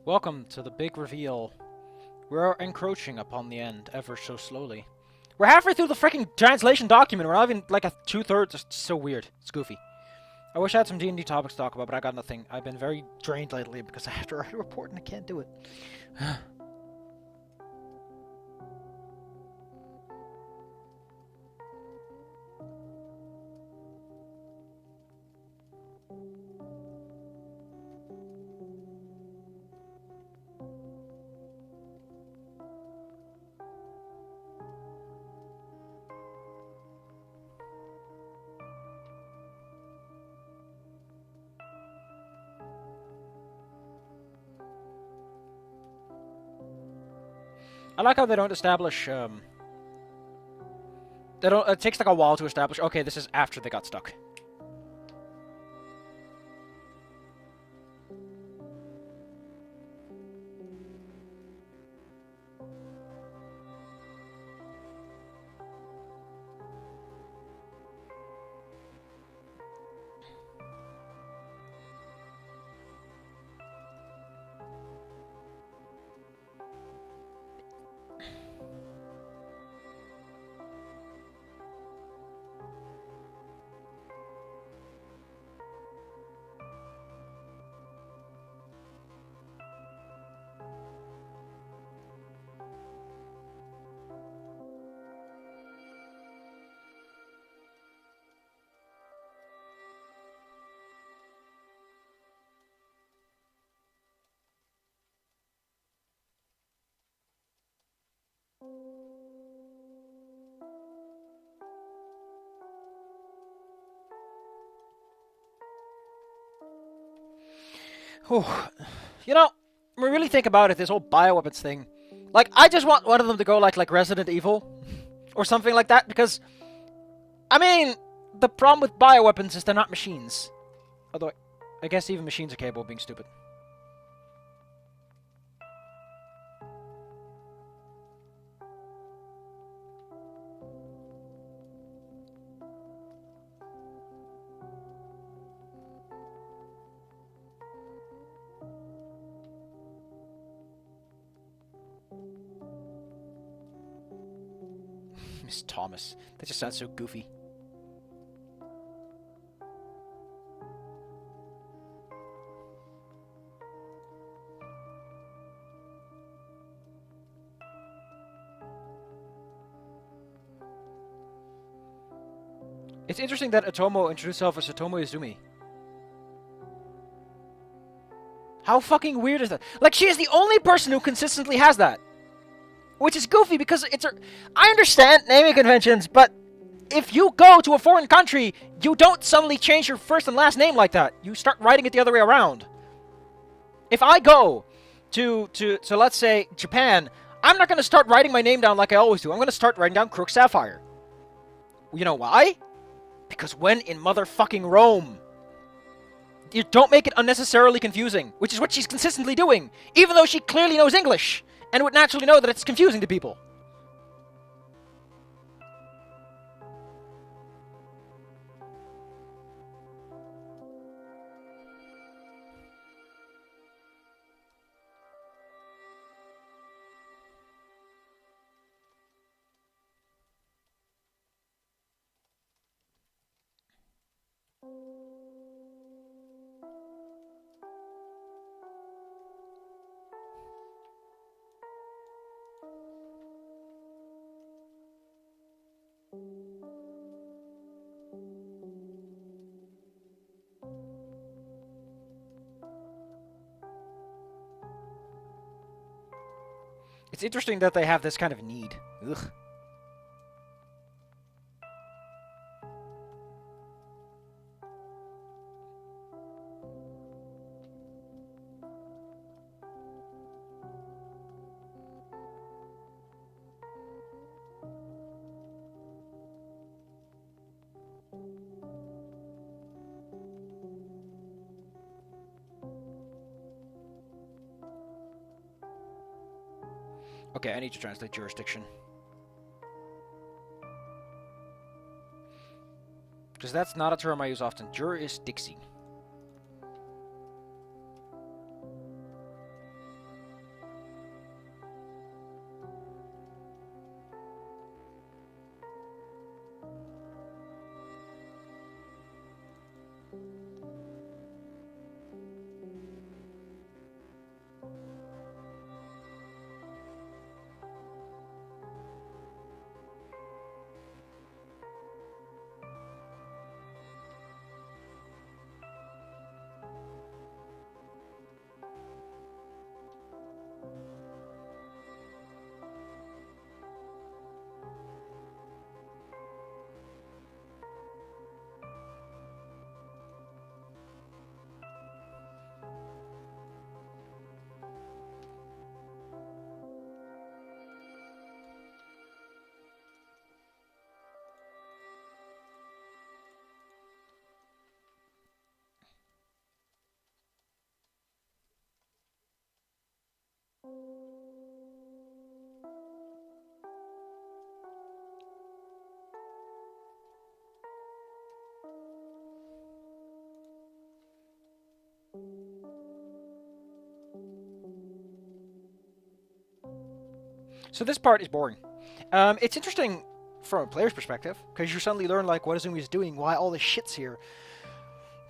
Welcome to the big reveal. We're encroaching upon the end ever so slowly. We're halfway through the freaking translation document. We're not even like a 2/3. It's so weird. It's goofy. I wish I had some D&D topics to talk about, but I got nothing. I've been very drained lately because I have to write a report and I can't do it. I like how they don't establish, it takes like a while to establish, okay, this is after they got stuck. Whew. You know, when we really think about it, this whole bioweapons thing, like, I just want one of them to go like Resident Evil, or something like that, because, I mean, the problem with bioweapons is they're not machines. Although, I guess even machines are capable of being stupid. Miss Thomas. That just sounds so goofy. It's interesting that Otomo introduced herself as Otomo Izumi. How fucking weird is that? Like, she is the only person who consistently has that. Which is goofy because it's a... I understand naming conventions, but if you go to a foreign country, you don't suddenly change your first and last name like that. You start writing it the other way around. If I go to let's say, Japan, I'm not going to start writing my name down like I always do. I'm going to start writing down Crook Sapphire. You know why? Because when in motherfucking Rome... You don't make it unnecessarily confusing, which is what she's consistently doing, even though she clearly knows English, and would naturally know that it's confusing to people. It's interesting that they have this kind of need. Ugh. Okay, I need to translate jurisdiction. Because that's not a term I use often. Jurisdiction. So this part is boring. It's interesting from a player's perspective because you suddenly learn like what Izumi is doing, why all this shit's here.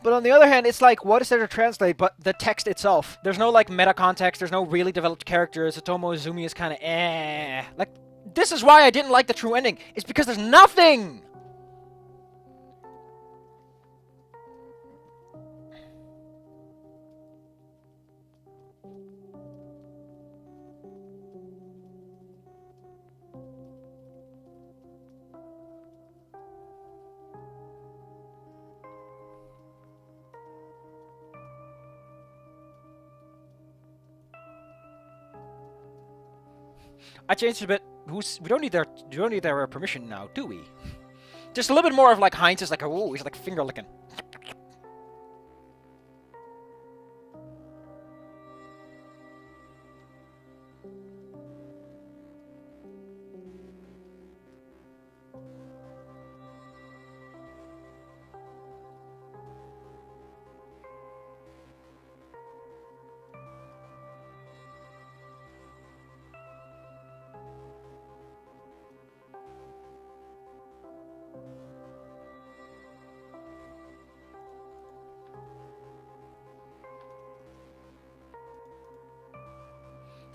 But on the other hand, it's like, what is there to translate but the text itself? There's no, like, meta context, there's no really developed characters, Otomo Izumi is kind of eh. Like, this is why I didn't like the true ending. It's because there's nothing! I changed it a bit. We don't need their permission now, do we? Just a little bit more of like Heinz is like, oh, he's like finger licking.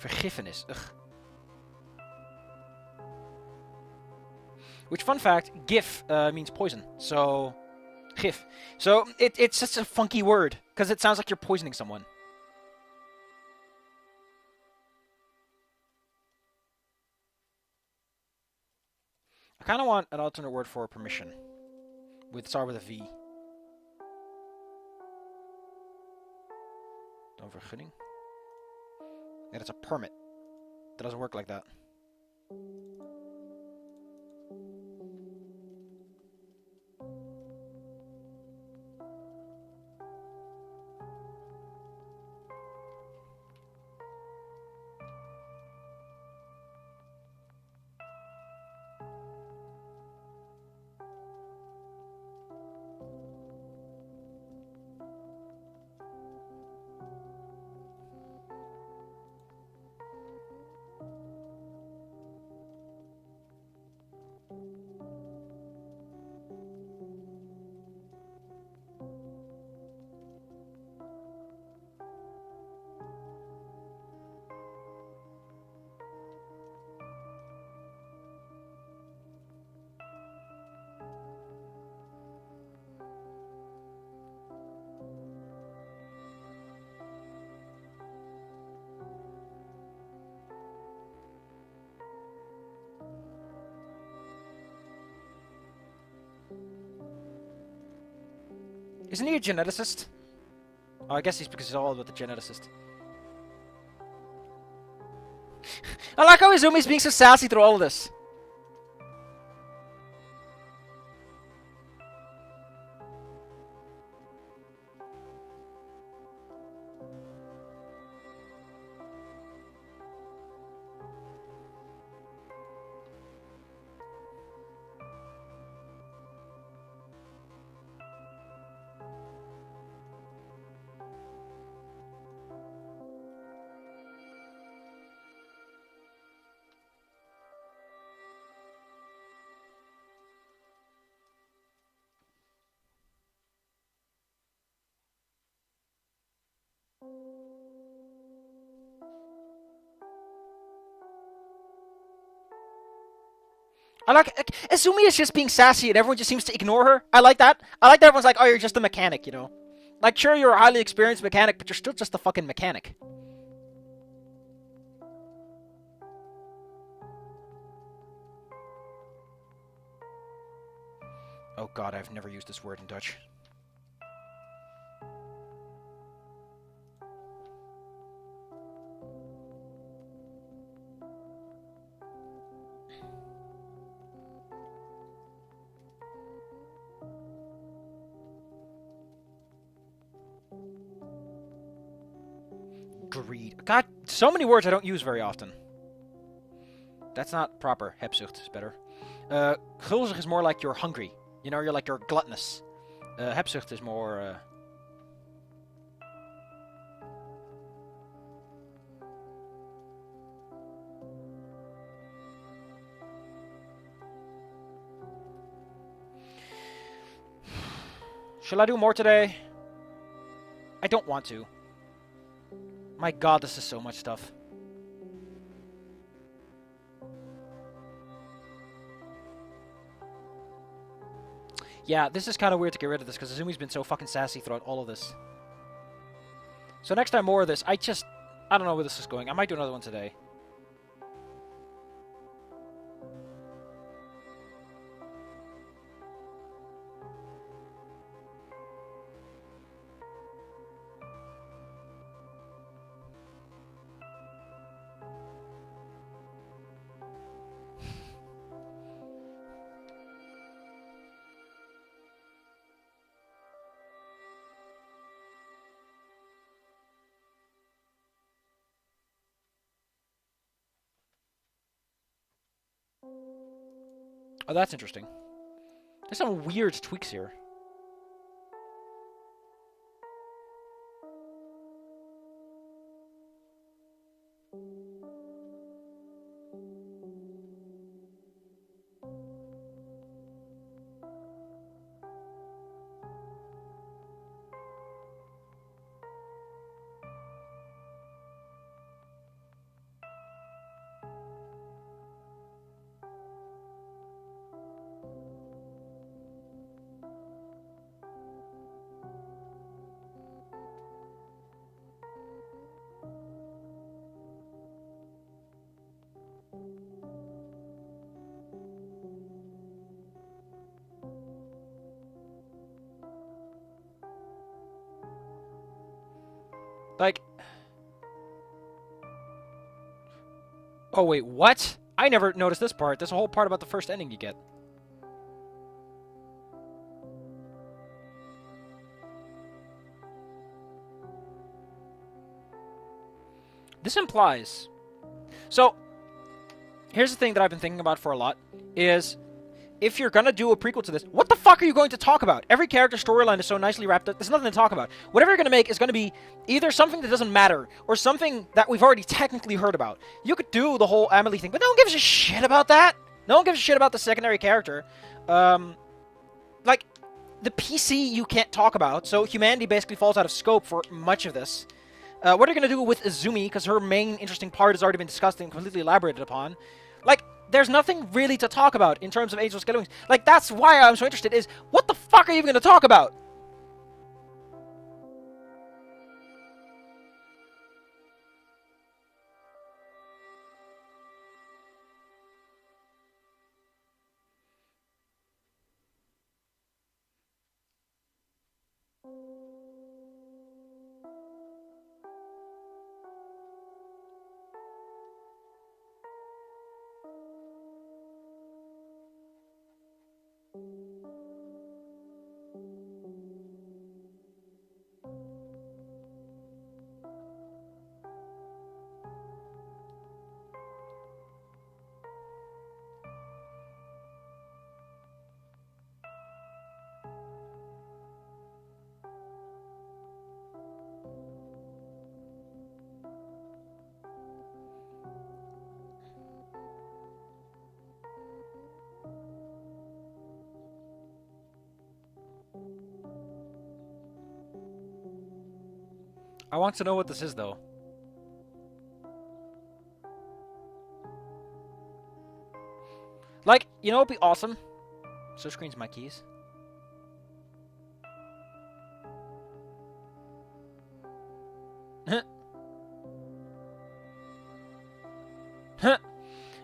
Vergiffenis. Ugh. Which, fun fact, gif means poison. So, gif. So, it's just a funky word, because it sounds like you're poisoning someone. I kind of want an alternate word for permission. Start with a V. Dan vergunning. Yeah, that's a permit. That doesn't work like that. Isn't he a geneticist? Oh, I guess he's because he's all about the geneticist. I like how Izumi's being so sassy through all of this. I like Izumi is just being sassy and everyone just seems to ignore her. I like that. I like that everyone's like, oh, you're just a mechanic, you know? Like, sure, you're a highly experienced mechanic, but you're still just a fucking mechanic. Oh god, I've never used this word in Dutch. Greed. God, so many words I don't use very often. That's not proper. Hebzucht is better. Gulzig is more like you're hungry. You know, you're gluttonous. Hebzucht is more... Shall I do more today? I don't want to. My god, this is so much stuff. Yeah, this is kind of weird to get rid of this, because Izumi's been so fucking sassy throughout all of this. So next time more of this, I don't know where this is going. I might do another one today. Oh, that's interesting. There's some weird tweaks here. Like... Oh, wait, what? I never noticed this part. There's a whole part about the first ending you get. This implies... So, here's the thing that I've been thinking about for a lot, is... If you're gonna do a prequel to this, what the fuck are you going to talk about? Every character storyline is so nicely wrapped up, there's nothing to talk about. Whatever you're gonna make is gonna be either something that doesn't matter, or something that we've already technically heard about. You could do the whole Amelie thing, but no one gives a shit about that! No one gives a shit about the secondary character. Like, the PC you can't talk about, so humanity basically falls out of scope for much of this. What are you gonna do with Izumi, because her main interesting part has already been discussed and completely elaborated upon. Like, there's nothing really to talk about in terms of Angel Scaly Wings. Like, that's why I'm so interested, is what the fuck are you even going to talk about? I want to know what this is, though. Like, you know what'd be awesome? So screens my keys.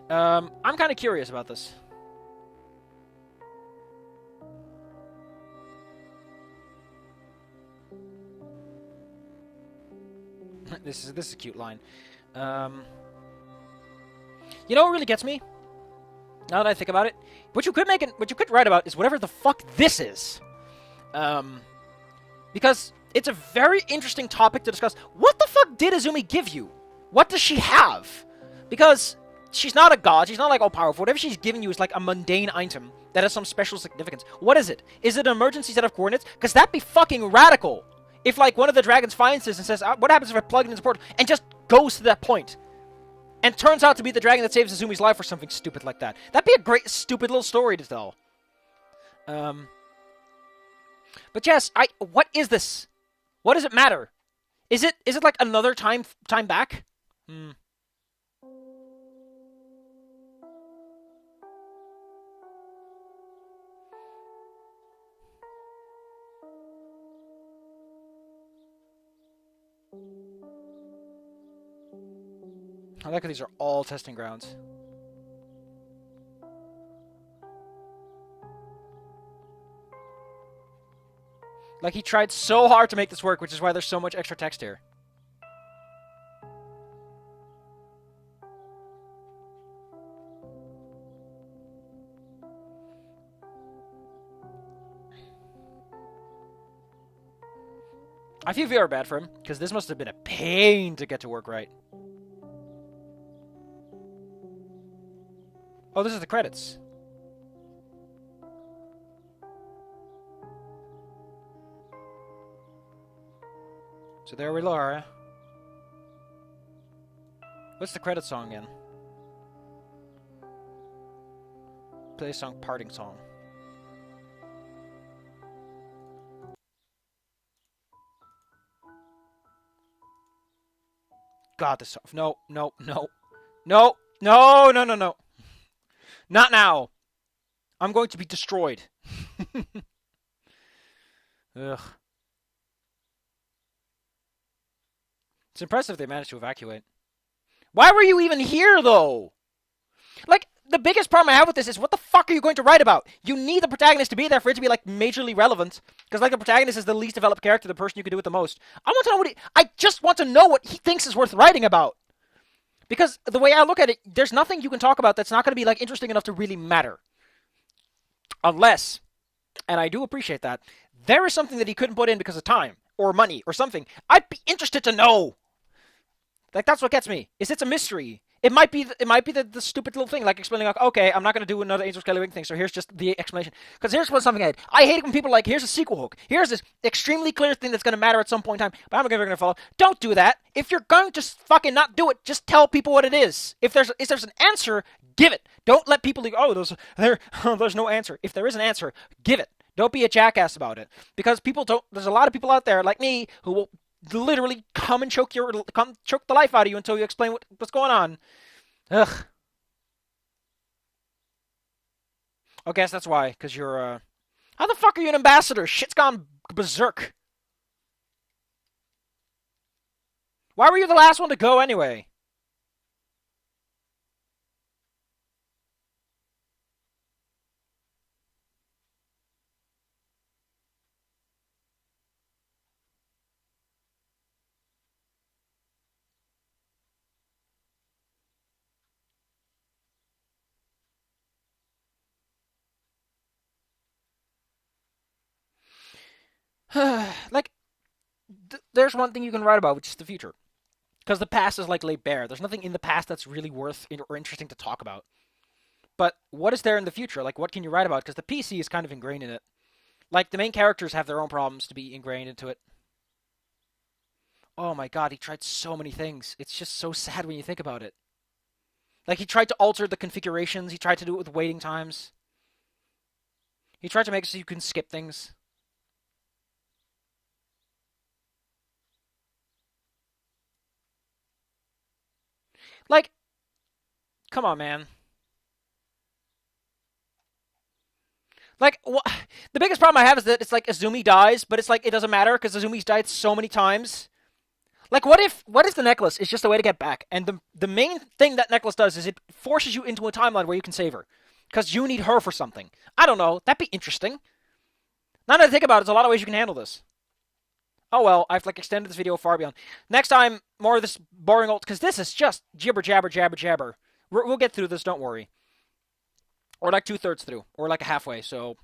I'm kind of curious about this. This is a cute line. You know what really gets me? Now that I think about it, what you could write about is whatever the fuck this is. Because It's a very interesting topic to discuss. What the fuck did Izumi give you? What does she have? Because she's not a god. She's not like all powerful. Whatever she's giving you is like a mundane item that has some special significance. What is it? Is it an emergency set of coordinates? Because that'd be fucking radical. If like one of the dragons finds this and says, what happens if I plug it into the portal, and just goes to that point, and turns out to be the dragon that saves Izumi's life or something stupid like that. That'd be a great stupid little story to tell. But yes, what is this? What does it matter? Is it like another time back? I like how these are all testing grounds. Like, he tried so hard to make this work, which is why there's so much extra text here. I feel very bad for him, because this must have been a pain to get to work right. Oh, this is the credits. So there we are. What's the credit song again? Play song, parting song. God, this song. No. Not now. I'm going to be destroyed. Ugh. It's impressive they managed to evacuate. Why were you even here, though? Like, the biggest problem I have with this is, what the fuck are you going to write about? You need the protagonist to be there for it to be, like, majorly relevant. Because, like, the protagonist is the least developed character, the person you can do it the most. I want to know I just want to know what he thinks is worth writing about. Because the way I look at it, there's nothing you can talk about that's not going to be, like, interesting enough to really matter. Unless, and I do appreciate that, there is something that he couldn't put in because of time, or money, or something. I'd be interested to know. Like, that's what gets me. It's a mystery. It might be the stupid little thing, like explaining, like, okay, I'm not going to do another Angel Scaly Wing thing, so here's just the explanation. Because here's what's something I hate. I hate it when people are like, here's a sequel hook. Here's this extremely clear thing that's going to matter at some point in time, but I'm never going to follow. Don't do that. If you're going to fucking not do it, just tell people what it is. If there's an answer, give it. Don't let people think, there's no answer. If there is an answer, give it. Don't be a jackass about it. Because there's a lot of people out there, like me, who will literally come choke the life out of you until you explain what's going on. Ugh. I guess that's why, because you're, how the fuck are you an ambassador? Shit's gone berserk. Why were you the last one to go anyway? Like, there's one thing you can write about, which is the future. Because the past is like laid bare. There's nothing in the past that's really worth or interesting to talk about. But what is there in the future? Like, what can you write about? Because the PC is kind of ingrained in it. Like, the main characters have their own problems to be ingrained into it. Oh my god, he tried so many things. It's just so sad when you think about it. Like, he tried to alter the configurations. He tried to do it with waiting times. He tried to make it so you can skip things. Like, come on, man. Like, the biggest problem I have is that it's like Izumi dies, but it's like it doesn't matter because Izumi's died so many times. Like, what if the necklace is just a way to get back? And the main thing that necklace does is it forces you into a timeline where you can save her. Because you need her for something. I don't know. That'd be interesting. Now that I think about it, there's a lot of ways you can handle this. Oh well, I've like extended this video far beyond. Next time, more of this boring old... Because this is just jibber jabber jabber jabber. We'll get through this, don't worry. Or like 2/3 through. Or like a halfway, so...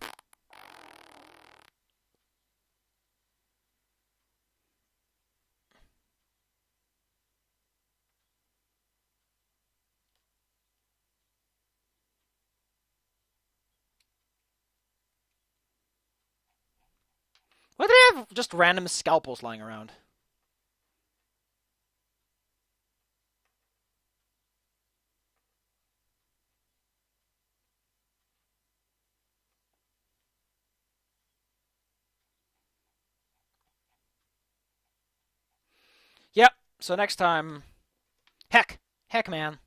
Why do they have just random scalpels lying around? Yep. So next time, heck, man.